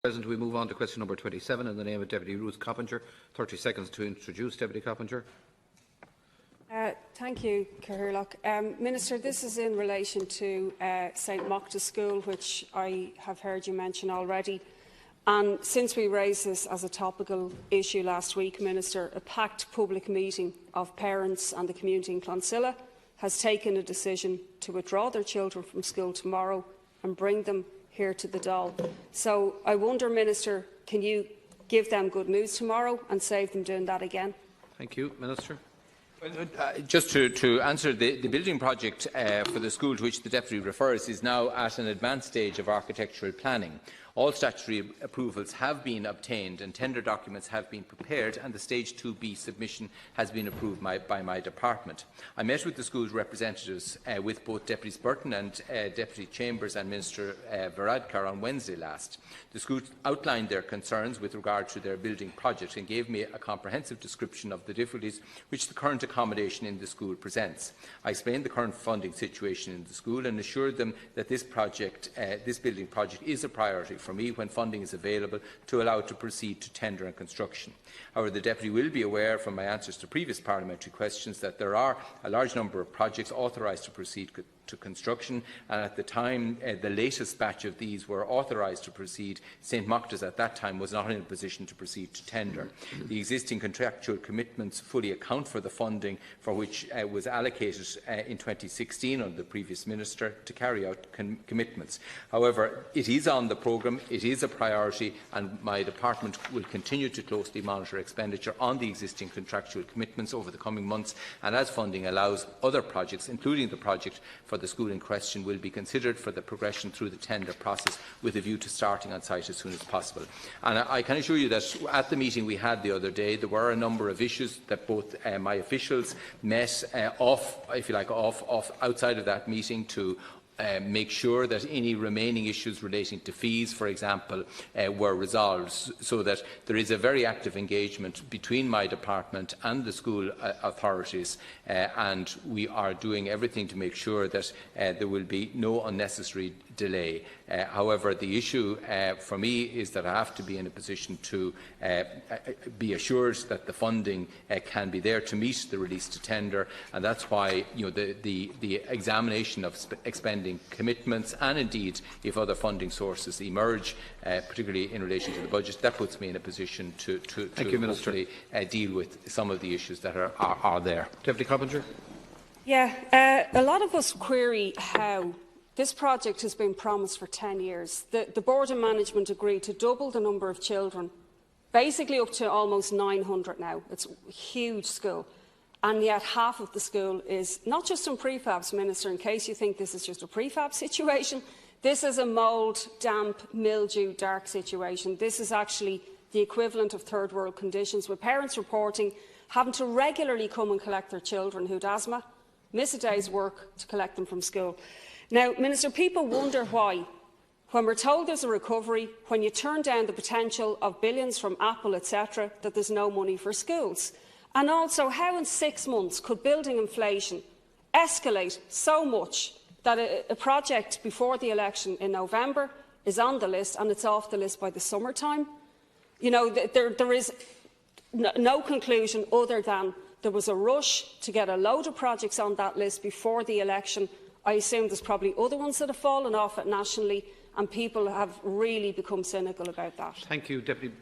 President, we move on to question number 27 in the name of Deputy Ruth Coppinger. 30 seconds to introduce Deputy Coppinger. Thank you, Cathaoirleach. Minister, this is in relation to St Mochta School, which I have heard you mention already. And since we raised this as a topical issue last week, Minister, a packed public meeting of parents and the community in Clonsilla has taken a decision to withdraw their children from school tomorrow and bring them here to the Dáil. So I wonder, Minister, can you give them good news tomorrow and save them doing that again? Thank you, Minister. Well, just to answer, the building project for the school to which the Deputy refers is now at an advanced stage of architectural planning. All statutory approvals have been obtained and tender documents have been prepared, and the Stage 2B submission has been approved by my department. I met with the school's representatives with both Deputies Burton and Deputy Chambers and Minister Varadkar on Wednesday last. The school outlined their concerns with regard to their building project and gave me a comprehensive description of the difficulties which the current accommodation in the school presents. I explained the current funding situation in the school and assured them that this building project is a priority for me when funding is available to allow it to proceed to tender and construction. However, the Deputy will be aware from my answers to previous parliamentary questions that there are a large number of projects authorised to proceed to construction, and at the time the latest batch of these were authorised to proceed, St Mochta's at that time was not in a position to proceed to tender. The existing contractual commitments fully account for the funding for which was allocated in 2016 under the previous Minister to carry out commitments. However, it is on the programme, it is a priority, and my department will continue to closely monitor expenditure on the existing contractual commitments over the coming months, and as funding allows, other projects, including the project for the school in question, will be considered for the progression through the tender process with a view to starting on site as soon as possible. And I can assure you that at the meeting we had the other day, there were a number of issues that both my officials met outside of that meeting to make sure that any remaining issues relating to fees, for example, were resolved, so that there is a very active engagement between my department and the school authorities, and we are doing everything to make sure that there will be no unnecessary delay. However, the issue for me is that I have to be in a position to be assured that the funding can be there to meet the release to tender, and that's why the examination of expending commitments, and indeed if other funding sources emerge, particularly in relation to the budget, that puts me in a position to hopefully deal with some of the issues that are there. Deputy Coppinger. Yeah, a lot of us query how this project has been promised for 10 years. The Board of Management agreed to double the number of children, basically up to almost 900 now. It's a huge school. And yet half of the school is not just in prefabs, Minister, in case you think this is just a prefab situation. This is a mould, damp, mildew, dark situation. This is actually the equivalent of third world conditions, with parents reporting having to regularly come and collect their children who'd asthma, miss a day's work to collect them from school. Now, Minister, people wonder why, when we're told there's a recovery, when you turn down the potential of billions from Apple, etc., that there's no money for schools. And also, how in 6 months could building inflation escalate so much that a project before the election in November is on the list and it's off the list by the summertime? You know, there is no conclusion other than there was a rush to get a load of projects on that list before the election. I assume there's probably other ones that have fallen off it nationally, and people have really become cynical about that. Thank you, Deputy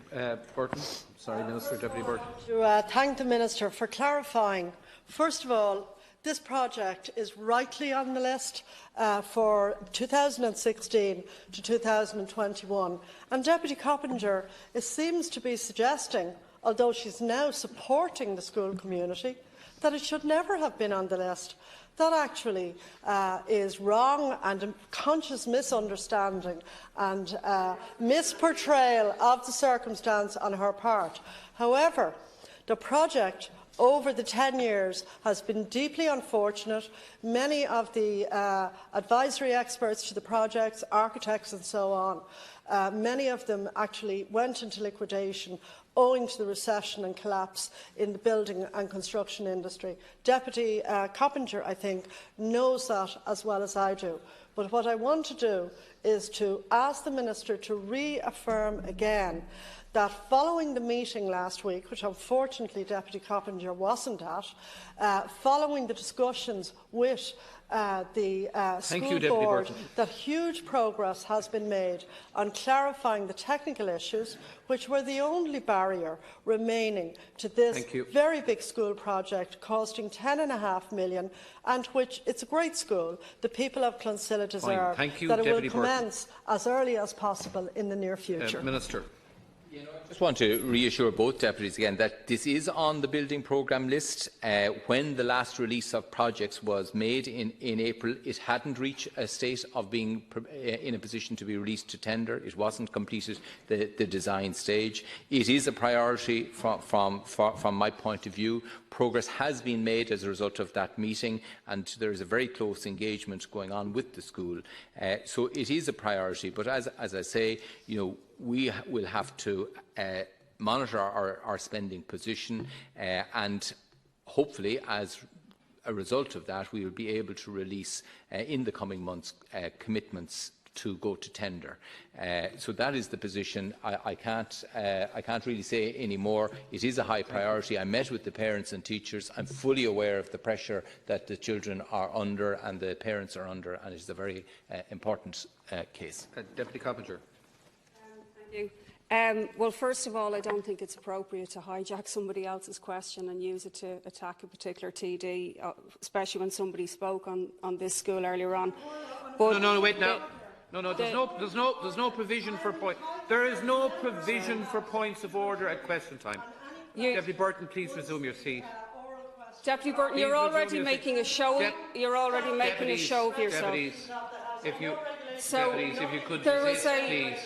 Burton. Sorry, Minister. Deputy Burton. To thank the Minister for clarifying. First of all, this project is rightly on the list for 2016 to 2021. And Deputy Coppinger seems to be suggesting, although she's now supporting the school community, that it should never have been on the list. That actually is wrong and a conscious misunderstanding and misportrayal of the circumstance on her part. However, the project over the 10 years has been deeply unfortunate. Many of the advisory experts to the projects, architects and so on, many of them actually went into liquidation owing to the recession and collapse in the building and construction industry. Deputy Coppinger, I think, knows that as well as I do. But what I want to do is to ask the Minister to reaffirm again that following the meeting last week, which unfortunately Deputy Coppinger wasn't at, following the discussions with the school board, that huge progress has been made on clarifying the technical issues, which were the only barrier remaining to this very big school project costing $10.5 million, and which, it's a great school, the people of Clonsilla deserve, that it will commence as early as possible in the near future. Minister. I just want to reassure both deputies again that this is on the building programme list. When the last release of projects was made in April, it hadn't reached a state of being in a position to be released to tender. It wasn't completed the design stage. It is a priority from my point of view. Progress has been made as a result of that meeting, and there is a very close engagement going on with the school. So it is a priority. But as I say, we will have to monitor our spending position, and hopefully, as a result of that, we will be able to release in the coming months commitments to go to tender. So that is the position. I can't really say any more. It is a high priority. I met with the parents and teachers. I'm fully aware of the pressure that the children are under and the parents are under, and it is a very important case. Deputy Coppinger. Thank you. Well, first of all, I don't think it's appropriate to hijack somebody else's question and use it to attack a particular TD, especially when somebody spoke on this school earlier on. But no, wait now. No, there's no provision for point. There is no provision for points of order at question time. Deputy Burton, please resume your seat. Deputy Burton, you're already making a show. You're already making a show of yourself. Deputies, if you could desist, please.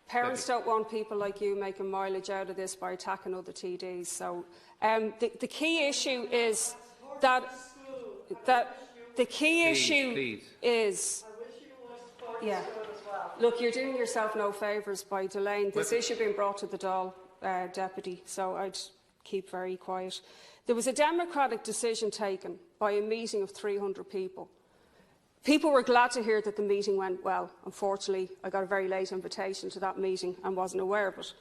Parents don't want people like you making mileage out of this by attacking other TDs. So the key issue is that the key issue is. Yeah. Look, you're doing yourself no favours by delaying this issue being brought to the Dáil, Deputy, so I'd keep very quiet. There was a democratic decision taken by a meeting of 300 people. People were glad to hear that the meeting went well. Unfortunately, I got a very late invitation to that meeting and wasn't aware of it.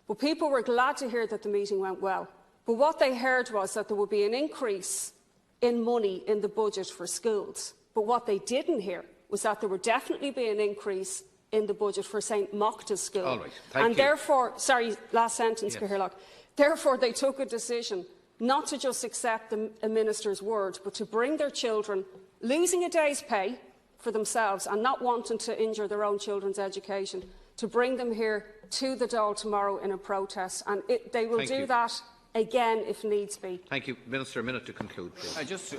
But people were glad to hear that the meeting went well. But what they heard was that there would be an increase in money in the budget for schools. But what they didn't hear was that there would definitely be an increase in the budget for St Mochta School. All right. Thank you. Therefore, sorry, last sentence, Cahirlock. Therefore, they took a decision not to just accept a minister's word, but to bring their children, losing a day's pay for themselves and not wanting to injure their own children's education, to bring them here to the Dáil tomorrow in a protest. And they will do that again if needs be. Thank you. Minister, a minute to conclude, please. I just,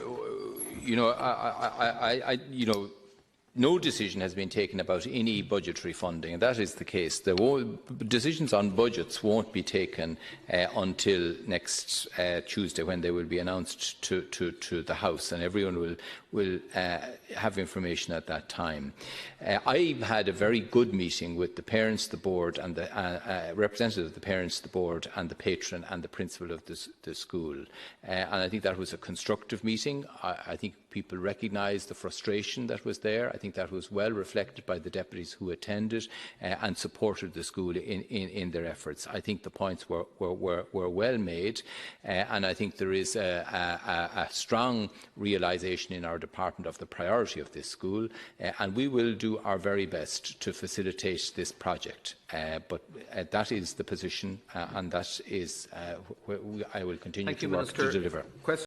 no decision has been taken about any budgetary funding, and that is the case. Decisions on budgets won't be taken until next Tuesday, when they will be announced to the House, and everyone will have information at that time. I had a very good meeting with the parents, the board, and the representative of the parents, the board, and the patron and the principal of the school, and I think that was a constructive meeting. I think people recognised the frustration that was there. I think that was well reflected by the deputies who attended and supported the school in their efforts. I think the points were well made, and I think there is a strong realisation in our department of the priority of this school, and we will do our very best to facilitate this project. But that is the position, and that is where I will continue to work to deliver.